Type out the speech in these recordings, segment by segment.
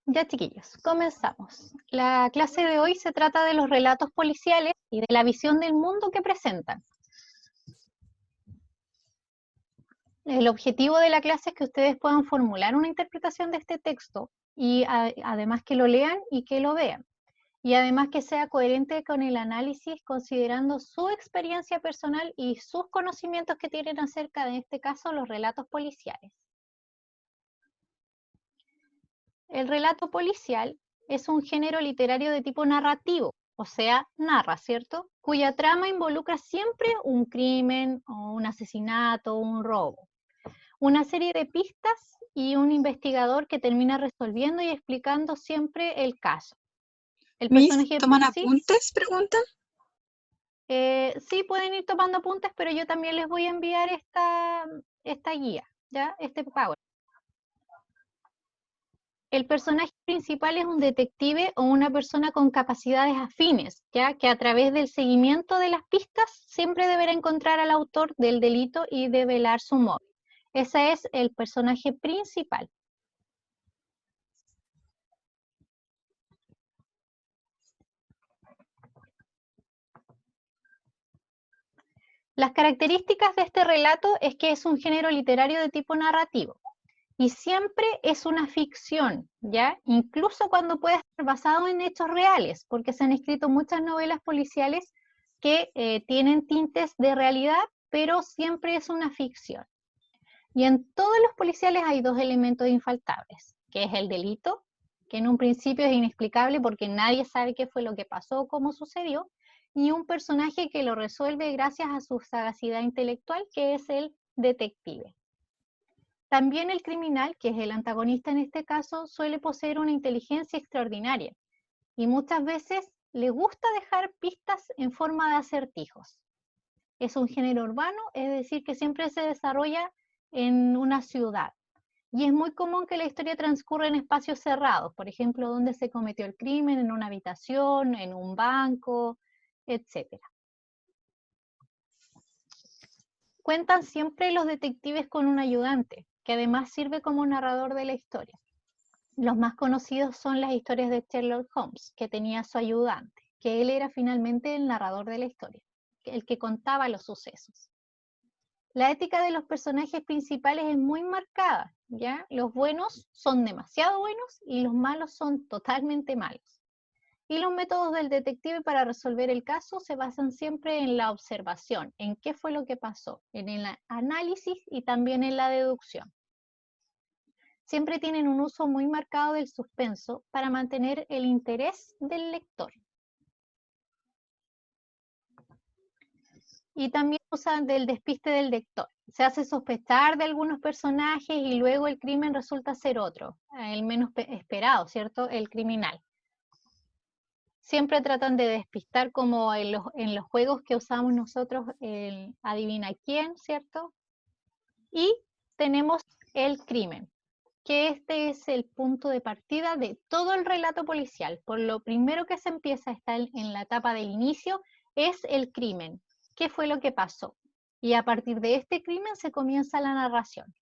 Ya, chiquillos, comenzamos. La clase de hoy se trata de los relatos policiales y de la visión del mundo que presentan. El objetivo de la clase es que ustedes puedan formular una interpretación de este texto y además que lo lean y que lo vean. Y además que sea coherente con el análisis considerando su experiencia personal y sus conocimientos que tienen acerca de, en este caso, los relatos policiales. El relato policial es un género literario de tipo narrativo, o sea, narra, ¿cierto? Cuya trama involucra siempre un crimen o un asesinato o un robo. Una serie de pistas y un investigador que termina resolviendo y explicando siempre el caso. El Miss, personaje, ¿toman ¿sí? apuntes? Preguntan. Sí, pueden ir tomando apuntes, pero yo también les voy a enviar esta guía, ¿ya? Este PowerPoint. El personaje principal es un detective o una persona con capacidades afines, ya que a través del seguimiento de las pistas siempre deberá encontrar al autor del delito y develar su móvil. Ese es el personaje principal. Las características de este relato es que es un género literario de tipo narrativo y siempre es una ficción, ¿ya? Incluso cuando puede estar basado en hechos reales, porque se han escrito muchas novelas policiales que tienen tintes de realidad, pero siempre es una ficción. Y en todos los policiales hay dos elementos infaltables, que es el delito, que en un principio es inexplicable porque nadie sabe qué fue lo que pasó o cómo sucedió, y un personaje que lo resuelve gracias a su sagacidad intelectual, que es el detective. También el criminal, que es el antagonista en este caso, suele poseer una inteligencia extraordinaria y muchas veces le gusta dejar pistas en forma de acertijos. Es un género urbano, es decir, que siempre se desarrolla en una ciudad. Y es muy común que la historia transcurra en espacios cerrados, por ejemplo, donde se cometió el crimen, en una habitación, en un banco, etc. Cuentan siempre los detectives con un ayudante, que además sirve como narrador de la historia. Los más conocidos son las historias de Sherlock Holmes, que tenía su ayudante, que él era finalmente el narrador de la historia, el que contaba los sucesos. La ética de los personajes principales es muy marcada, ¿ya? Los buenos son demasiado buenos y los malos son totalmente malos. Y los métodos del detective para resolver el caso se basan siempre en la observación, en qué fue lo que pasó, en el análisis y también en la deducción. Siempre tienen un uso muy marcado del suspenso para mantener el interés del lector. Y también usan del despiste del lector. Se hace sospechar de algunos personajes y luego el crimen resulta ser otro, el menos esperado, ¿cierto? El criminal. Siempre tratan de despistar como en los juegos que usamos nosotros, el adivina quién, ¿cierto? Y tenemos el crimen, que este es el punto de partida de todo el relato policial. Por lo primero que se empieza está en la etapa del inicio, es el crimen. ¿Qué fue lo que pasó? Y a partir de este crimen se comienza la narración.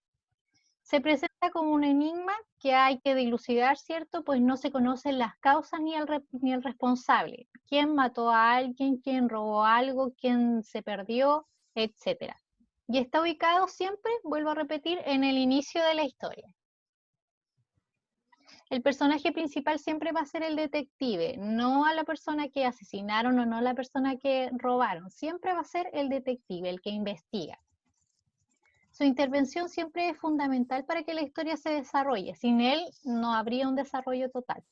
Se presenta como un enigma que hay que dilucidar, ¿cierto? Pues no se conocen las causas ni el responsable. ¿Quién mató a alguien? ¿Quién robó algo? ¿Quién se perdió? Etcétera. Y está ubicado siempre, vuelvo a repetir, en el inicio de la historia. El personaje principal siempre va a ser el detective, no a la persona que asesinaron o no a la persona que robaron. Siempre va a ser el detective, el que investiga. Su intervención siempre es fundamental para que la historia se desarrolle. Sin él no habría un desarrollo total.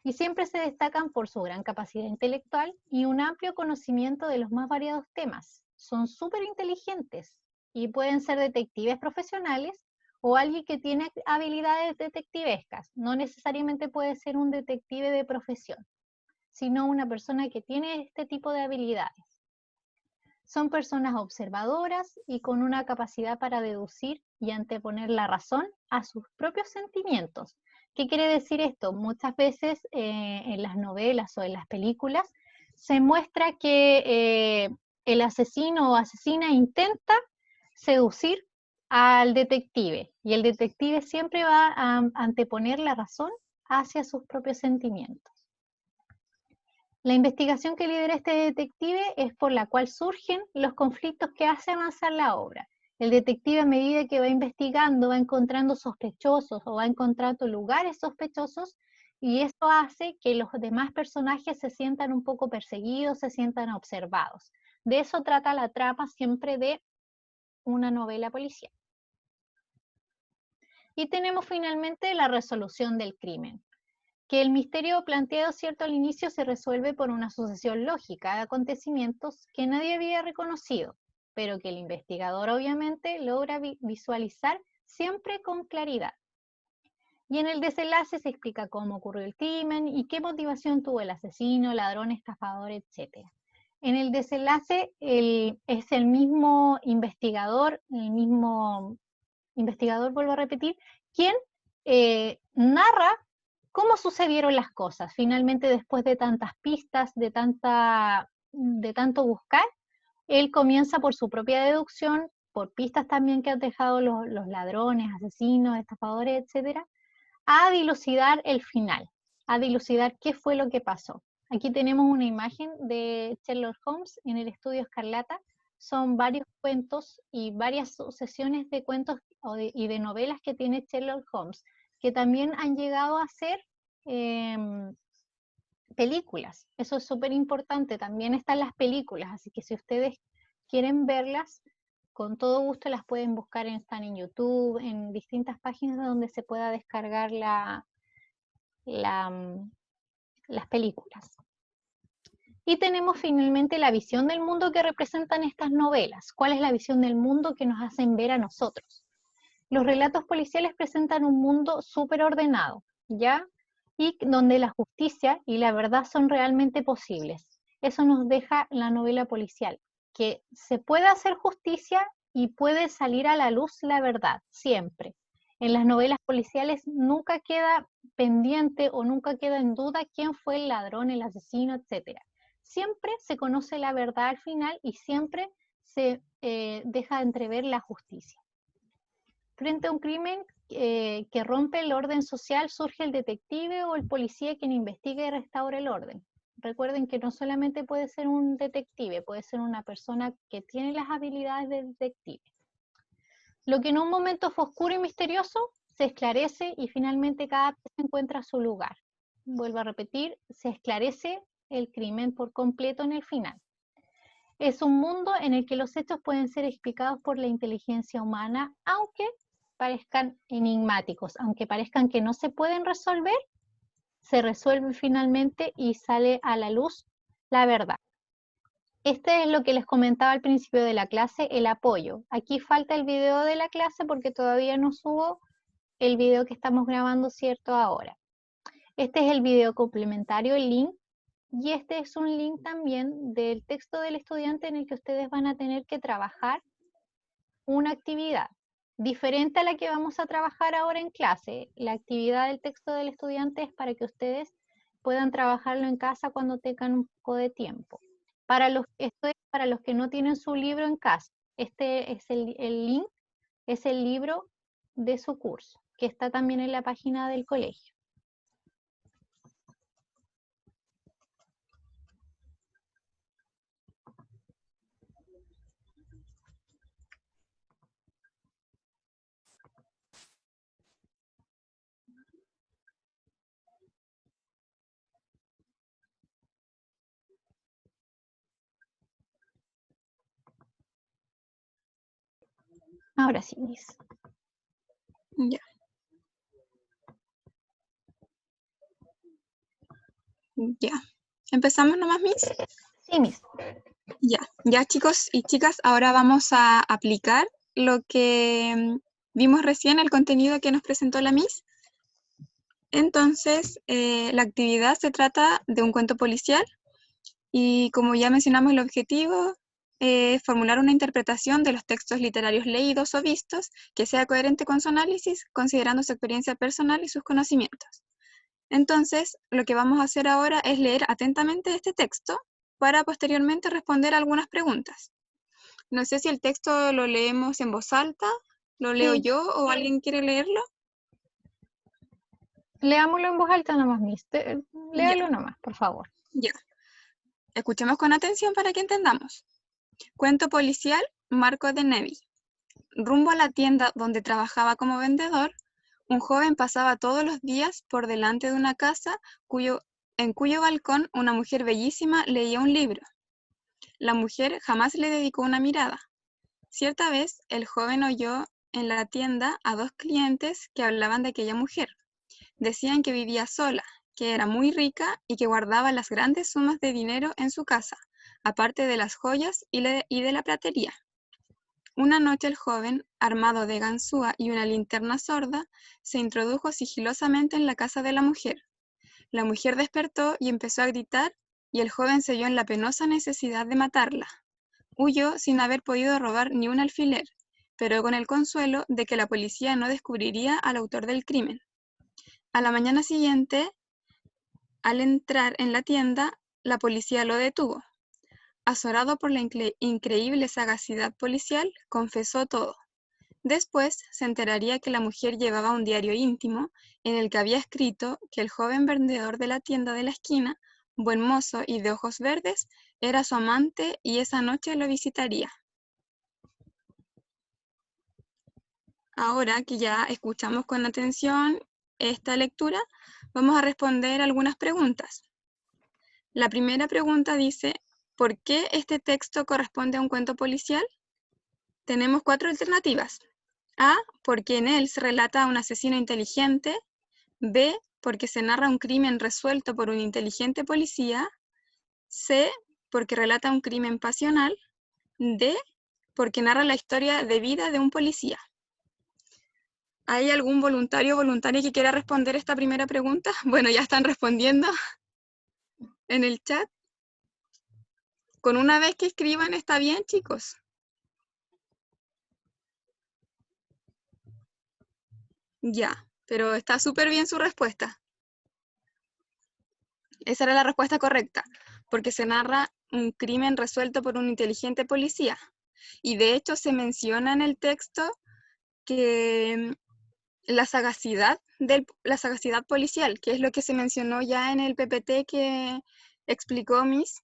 Y siempre se destacan por su gran capacidad intelectual y un amplio conocimiento de los más variados temas. Son súper inteligentes y pueden ser detectives profesionales o alguien que tiene habilidades detectivescas. No necesariamente puede ser un detective de profesión, sino una persona que tiene este tipo de habilidades. Son personas observadoras y con una capacidad para deducir y anteponer la razón a sus propios sentimientos. ¿Qué quiere decir esto? Muchas veces en las novelas o en las películas se muestra que el asesino o asesina intenta seducir al detective y el detective siempre va a anteponer la razón hacia sus propios sentimientos. La investigación que lidera este detective es por la cual surgen los conflictos que hacen avanzar la obra. El detective, a medida que va investigando, va encontrando sospechosos o va encontrando lugares sospechosos, y esto hace que los demás personajes se sientan un poco perseguidos, se sientan observados. De eso trata la trama siempre de una novela policial. Y tenemos finalmente la resolución del crimen, que el misterio planteado cierto al inicio se resuelve por una sucesión lógica de acontecimientos que nadie había reconocido, pero que el investigador obviamente logra visualizar siempre con claridad. Y en el desenlace se explica cómo ocurrió el crimen y qué motivación tuvo el asesino, ladrón, estafador, etc. En el desenlace es el mismo investigador, vuelvo a repetir, quien narra cómo sucedieron las cosas. Finalmente, después de tantas pistas, de tanto buscar, él comienza por su propia deducción, por pistas también que han dejado los ladrones, asesinos, estafadores, etcétera, a dilucidar el final, a dilucidar qué fue lo que pasó. Aquí tenemos una imagen de Sherlock Holmes en el estudio Escarlata. Son varios cuentos y varias sucesiones de cuentos y de novelas que tiene Sherlock Holmes, que también han llegado a ser películas. Eso es súper importante. También están las películas, así que si ustedes quieren verlas, con todo gusto las pueden buscar, están en YouTube, en distintas páginas donde se pueda descargar las películas. Y tenemos finalmente la visión del mundo que representan estas novelas. ¿Cuál es la visión del mundo que nos hacen ver a nosotros? Los relatos policiales presentan un mundo súper ordenado, ¿ya? Y donde la justicia y la verdad son realmente posibles. Eso nos deja la novela policial, que se puede hacer justicia y puede salir a la luz la verdad, siempre. En las novelas policiales nunca queda pendiente o nunca queda en duda quién fue el ladrón, el asesino, etc. Siempre se conoce la verdad al final y siempre se deja entrever la justicia. Frente a un crimen que rompe el orden social, surge el detective o el policía quien investiga y restaura el orden. Recuerden que no solamente puede ser un detective, puede ser una persona que tiene las habilidades de detective. Lo que en un momento fue oscuro y misterioso, se esclarece y finalmente cada vez encuentra su lugar. Vuelvo a repetir, se esclarece el crimen por completo en el final. Es un mundo en el que los hechos pueden ser explicados por la inteligencia humana, aunque parezcan enigmáticos, aunque parezcan que no se pueden resolver, se resuelve finalmente y sale a la luz la verdad. Este es lo que les comentaba al principio de la clase, el apoyo. Aquí falta el video de la clase porque todavía no subo el video que estamos grabando, ¿cierto? Ahora. Este es el video complementario, el link, y este es un link también del texto del estudiante en el que ustedes van a tener que trabajar una actividad diferente a la que vamos a trabajar ahora en clase. La actividad del texto del estudiante es para que ustedes puedan trabajarlo en casa cuando tengan un poco de tiempo. Esto es para los que no tienen su libro en casa. Este es el link, es el libro de su curso, que está también en la página del colegio. Ahora sí, Miss. Ya. Ya. ¿Empezamos nomás, Miss? Sí, Miss. Ya chicos y chicas, ahora vamos a aplicar lo que vimos recién, el contenido que nos presentó la Miss. Entonces, la actividad se trata de un cuento policial y como ya mencionamos el objetivo, formular una interpretación de los textos literarios leídos o vistos que sea coherente con su análisis, considerando su experiencia personal y sus conocimientos. Entonces, lo que vamos a hacer ahora es leer atentamente este texto para posteriormente responder algunas preguntas. No sé si el texto lo leemos en voz alta, lo leo yo o alguien quiere leerlo. Leámoslo en voz alta nomás, Miss. Ya, Léalo nomás, por favor. ya. Escuchemos con atención para que entendamos. Cuento policial, Marco de Nevi. Rumbo a la tienda donde trabajaba como vendedor, un joven pasaba todos los días por delante de una casa en cuyo balcón una mujer bellísima leía un libro. La mujer jamás le dedicó una mirada. Cierta vez, el joven oyó en la tienda a dos clientes que hablaban de aquella mujer. Decían que vivía sola, que era muy rica y que guardaba las grandes sumas de dinero en su casa, aparte de las joyas y de la platería. Una noche el joven, armado de ganzúa y una linterna sorda, se introdujo sigilosamente en la casa de la mujer. La mujer despertó y empezó a gritar, y el joven se vio en la penosa necesidad de matarla. Huyó sin haber podido robar ni un alfiler, pero con el consuelo de que la policía no descubriría al autor del crimen. A la mañana siguiente, al entrar en la tienda, la policía lo detuvo. Azorado por la increíble sagacidad policial, confesó todo. Después se enteraría que la mujer llevaba un diario íntimo en el que había escrito que el joven vendedor de la tienda de la esquina, buen mozo y de ojos verdes, era su amante y esa noche lo visitaría. Ahora que ya escuchamos con atención esta lectura, vamos a responder algunas preguntas. La primera pregunta dice, ¿por qué este texto corresponde a un cuento policial? Tenemos 4 alternativas. A, porque en él se relata a un asesino inteligente. B, porque se narra un crimen resuelto por un inteligente policía. C, porque relata un crimen pasional. D, porque narra la historia de vida de un policía. ¿Hay algún voluntario o voluntaria que quiera responder esta primera pregunta? Bueno, ya están respondiendo en el chat. Con una vez que escriban está bien, chicos. Ya, pero está súper bien su respuesta. Esa era la respuesta correcta, porque se narra un crimen resuelto por un inteligente policía. Y de hecho se menciona en el texto que la sagacidad policial, que es lo que se mencionó ya en el PPT que explicó Miss.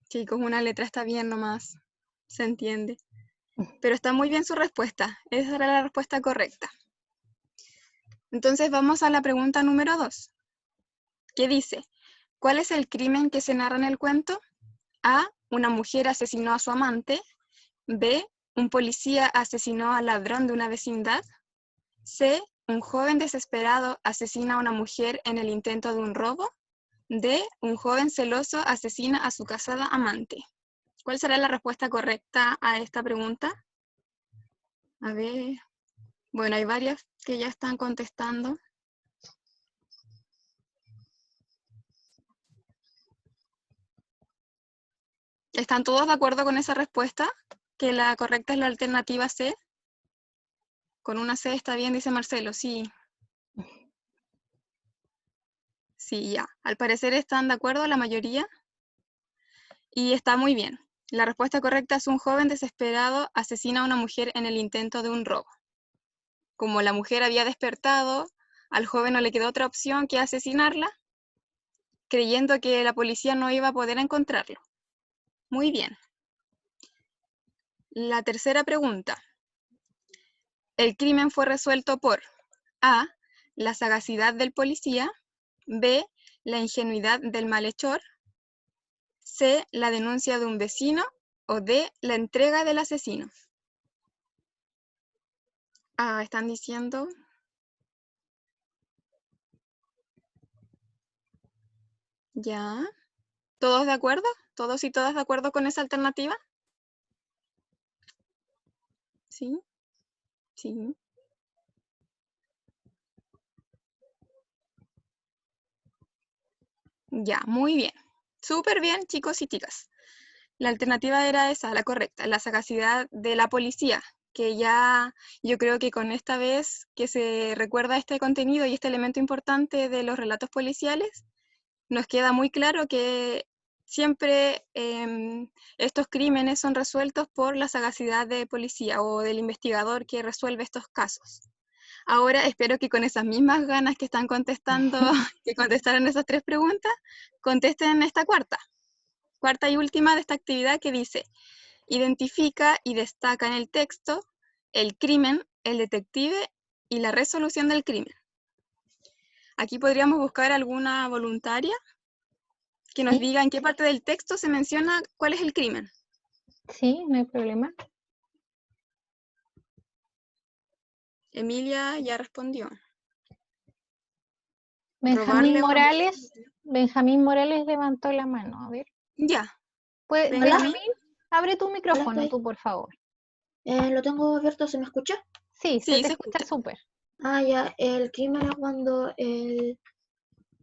Chicos, una letra está bien nomás, se entiende. Pero está muy bien su respuesta, esa era la respuesta correcta. Entonces vamos a la pregunta número 2, que dice, ¿cuál es el crimen que se narra en el cuento? A, una mujer asesinó a su amante. B, un policía asesinó al ladrón de una vecindad. C, un joven desesperado asesina a una mujer en el intento de un robo. D, un joven celoso asesina a su casada amante. ¿Cuál será la respuesta correcta a esta pregunta? A ver, bueno, hay varias que ya están contestando. ¿Están todos de acuerdo con esa respuesta? ¿Que la correcta es la alternativa C? Con una C está bien, dice Marcelo, sí. Sí, ya. Al parecer están de acuerdo la mayoría. Y está muy bien. La respuesta correcta es un joven desesperado asesina a una mujer en el intento de un robo. Como la mujer había despertado, al joven no le quedó otra opción que asesinarla, creyendo que la policía no iba a poder encontrarlo. Muy bien. La tercera pregunta. El crimen fue resuelto por A, la sagacidad del policía. B, la ingenuidad del malhechor. C, la denuncia de un vecino. O D, la entrega del asesino. Están diciendo. Ya. ¿Todos de acuerdo? ¿Todos y todas de acuerdo con esa alternativa? Sí. Sí. Ya, muy bien. Súper bien, chicos y chicas. La alternativa era esa, la correcta, la sagacidad de la policía, que ya yo creo que con esta vez que se recuerda este contenido y este elemento importante de los relatos policiales, nos queda muy claro que siempre estos crímenes son resueltos por la sagacidad de policía o del investigador que resuelve estos casos. Ahora espero que con esas mismas ganas que están contestando, que contestaron esas 3 preguntas, contesten esta cuarta y última de esta actividad que dice: identifica y destaca en el texto el crimen, el detective y la resolución del crimen. Aquí podríamos buscar alguna voluntaria que nos ¿Sí? diga en qué parte del texto se menciona cuál es el crimen. Sí, no hay problema. Emilia ya respondió. Benjamín Robarle a una mujer. Benjamín Morales levantó la mano. A ver. Ya, Hola, Benjamín. Abre tu hola, micrófono estoy. tú, por favor. Lo tengo abierto, ¿se me escucha? Sí, se Sí, te se escucha escucha. súper. Ah, ya, el crimen es cuando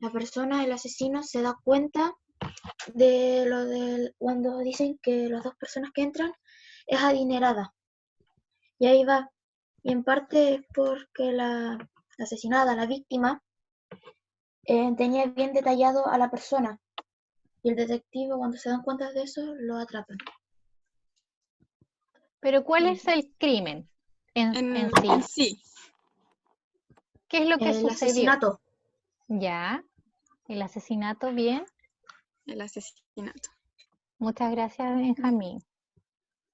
la persona, el asesino, se da cuenta de lo del, cuando dicen que las dos personas que entran es adinerada. Y ahí va. Y en parte es porque la asesinada, la víctima, tenía bien detallado a la persona. Y el detective, cuando se dan cuenta de eso, lo atrapan. Pero ¿cuál es Eso. el crimen en sí? En sí, ¿Qué es lo que El sucedió? asesinato. Ya, el asesinato, bien. el asesinato. Muchas gracias, Benjamín.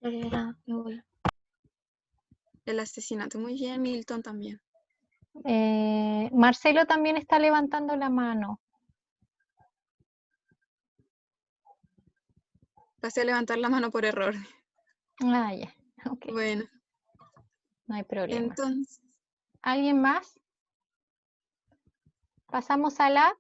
Me voy. El asesinato. Muy bien, Milton también. Marcelo también está levantando la mano. Pasé a levantar la mano por error. Ah, ya, ok, Bueno, no hay problema. entonces, ¿Alguien más? Pasamos a la...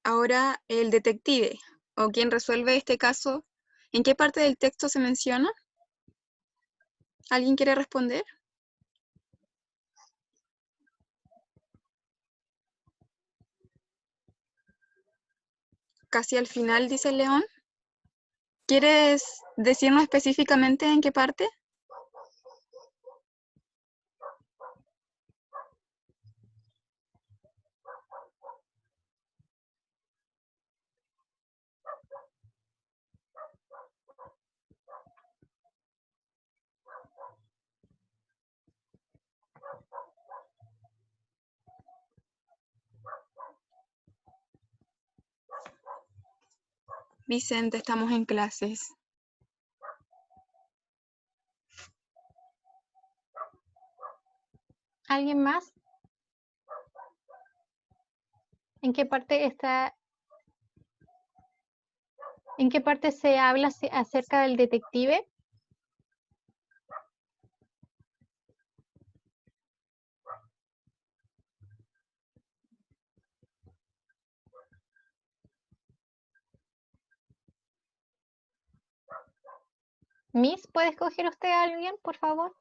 ahora el detective, o quien resuelve este caso, ¿en qué parte del texto se menciona? ¿Alguien quiere responder? Casi al final, dice León. ¿Quieres decirnos específicamente en qué parte? Vicente, estamos en clases. ¿Alguien más? ¿En qué parte está? ¿En qué parte se habla acerca del detective? Miss, ¿puede escoger usted a alguien, por favor?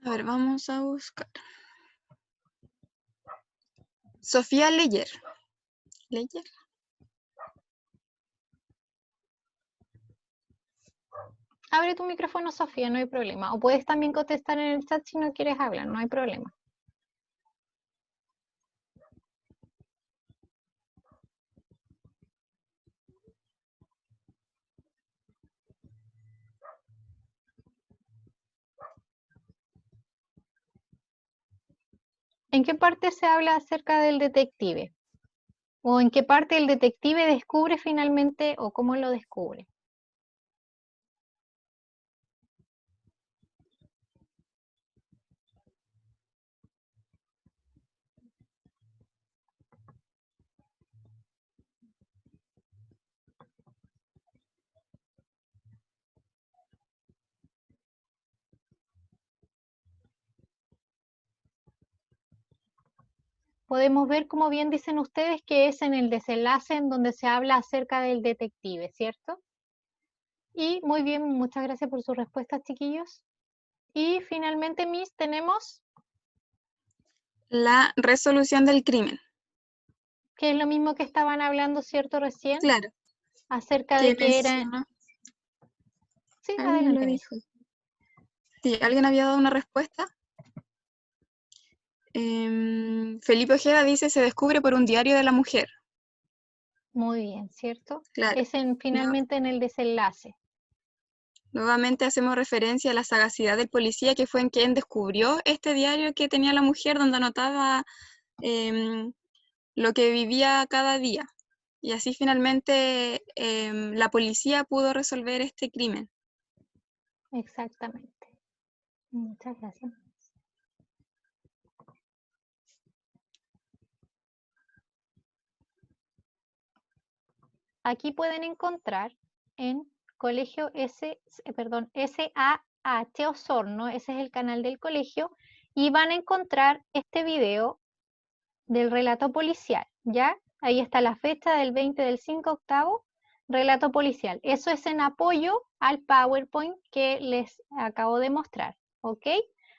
A ver, vamos a buscar. Sofía Leyer. ¿Leyer? Abre tu micrófono, Sofía, no hay problema. O puedes también contestar en el chat si no quieres hablar, no hay problema. ¿En qué parte se habla acerca del detective? ¿O en qué parte el detective descubre finalmente o cómo lo descubre? Podemos ver, como bien dicen ustedes, que es en el desenlace en donde se habla acerca del detective, ¿cierto? Y muy bien, muchas gracias por sus respuestas, chiquillos. Y finalmente, Miss, tenemos, La resolución del crimen. que es lo mismo que estaban hablando, ¿cierto? Recién, Claro, acerca que de que era... menciona. Sí, ¿Alguien lo adelante, Miss. dijo? Sí, ¿alguien había dado una respuesta? Felipe Ojeda dice: se descubre por un diario de la mujer. Muy bien, ¿cierto? Claro. Es finalmente en el desenlace. Nuevamente hacemos referencia a la sagacidad del policía, que fue en quien descubrió este diario que tenía la mujer, donde anotaba lo que vivía cada día. Y así finalmente la policía pudo resolver este crimen. Exactamente. Muchas gracias. Aquí pueden encontrar en colegio SAH Osorno, ese es el canal del colegio, y van a encontrar este video del relato policial, ¿ya? Ahí está la fecha del 20 del 5 octavo, relato policial. Eso es en apoyo al PowerPoint que les acabo de mostrar, ¿ok?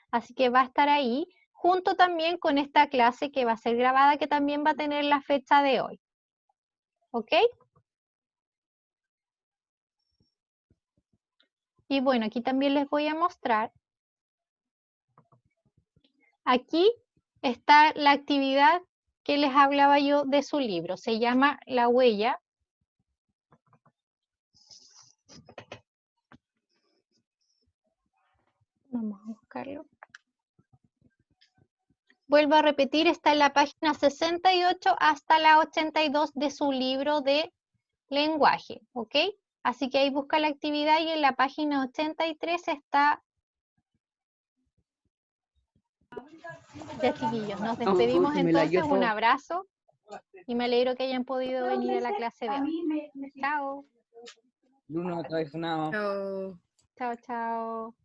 Así que va a estar ahí, junto también con esta clase que va a ser grabada, que también va a tener la fecha de hoy, ¿ok? Y bueno, aquí también les voy a mostrar. Aquí está la actividad que les hablaba yo de su libro. Se llama La Huella. Vamos a buscarlo. Vuelvo a repetir, está en la página 68 hasta la 82 de su libro de lenguaje, ¿ok? Así que ahí busca la actividad y en la página 83 está. Ya, chiquillos, nos despedimos entonces, un abrazo y me alegro que hayan podido venir a la clase de hoy. Chao. Chao. Chao, chao.